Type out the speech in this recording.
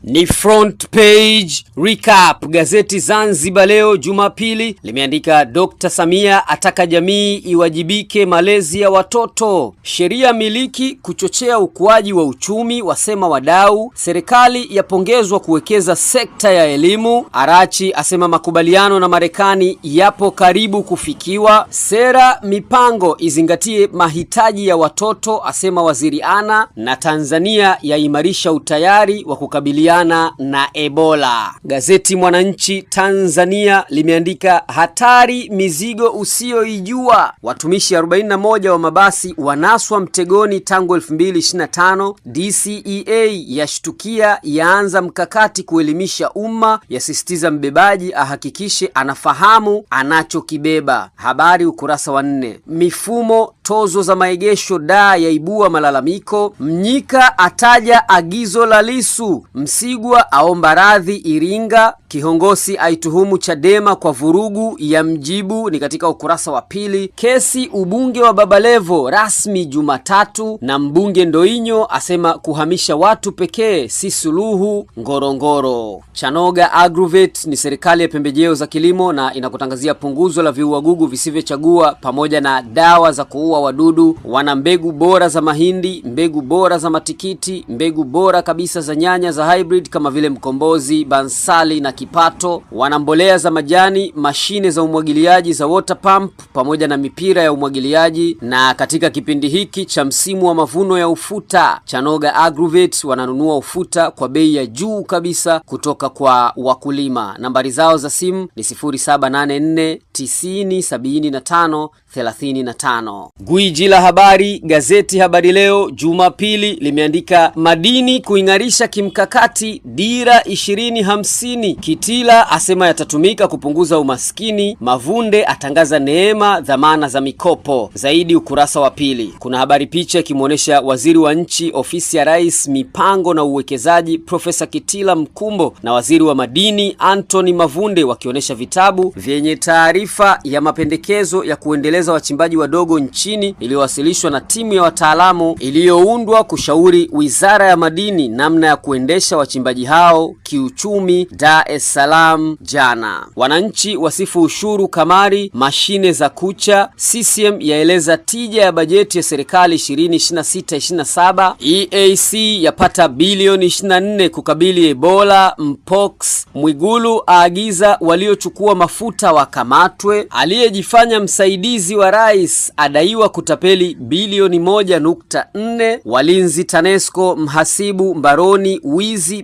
Ni front page recap. Gazeti Zanzibar Leo Jumapili limeandika Dr. Samia ataka jamii iwajibike malezi ya watoto. Sheria miliki kuchochea ukuaji wa uchumi, wasema wadau. Serikali yapongezwa kuwekeza sekta ya elimu. Arachi asema makubaliano na Marekani yapo karibu kufikiwa. Sera mipango izingatie mahitaji ya watoto, asema Waziri Ana. Na Tanzania yaimarisha utayari wa kukabiliana na Ebola. Gazeti Mwananchi Tanzania limeandika hatari mizigo usioijua. Watumishi 41 wa mabasi wanaswa mtegoni tangu 2025. DCEA yashtukia yaanza mkakati kuelimisha umma, yasisitiza mbebaji ahakikishe anafahamu anachokibeba. Habari ukurasa wa 4. Mifumo tozo za maegesho yaibua malalamiko. Mnyika ataja agizo la Lissu. Msigwa aomba radhi Iringa. Kihongosi aituhumu Chadema kwa vurugu ya mjibu, ni katika ukurasa wa 2. Kesi ubunge wa Babalevo rasmi Jumatatu. Na mbunge Ndoinyo asema kuhamisha watu pekee si suluhu Ngorongoro. Chanoga Agrovet ni serikali ya pembejeo za kilimo na inakutangazia punguzo la viuagugu visivyochagua pamoja na dawa za kuua wadudu. Wana mbegu bora za mahindi, mbegu bora za matikiti, mbegu bora kabisa za nyanya za hybrid kama vile Mkombozi, Bansali na Kipato. Wana mbolea za majani, mashine za umwagiliaji za water pump pamoja na mipira ya umwagiliaji. Na katika kipindi hiki cha msimu wa mavuno ya ufuta, Chanoga Agrovet wananunua ufuta kwa bei ya juu kabisa kutoka kwa wakulima. Nambari zao za simu ni 0784 90 75 35. Gwiji la habari gazeti Habari Leo Jumapili limeandika madini kuingarisha kimkakati dira 2050. Kitila asema yatatumika kupunguza umaskini. Mavunde atangaza neema dhamana za mikopo. Zaidi ukurasa wa 2. Kuna habari picha ikimuonesha waziri wa nchi ofisi ya rais mipango na uwekezaji Profesa Kitila Mkumbo na waziri wa madini Anthony Mavunde wakionyesha vitabu vyenye taarifa ya mapendekezo ya kuendeleza wachimbaji wadogo nchini iliyowasilishwa na timu ya wataalamu iliyoundwa kushauri Wizara ya Madini namna ya kuendesha wachimbaji hao kiuchumi Dar es Salaam jana. Wananchi wasifu ushuru kamari mashine za kucha. CCM yaeleza tija ya bajeti ya serikali 2026-27. EAC yapata bilioni 24 kukabili Ebola Mpox. Mwigulu aagiza waliochukua mafuta wakamatwe. Aliyejifanya msaidizi wa rais adaiwa kutapeli bilioni 1.4. Walinzi TANESCO mhasibu mbaroni wizi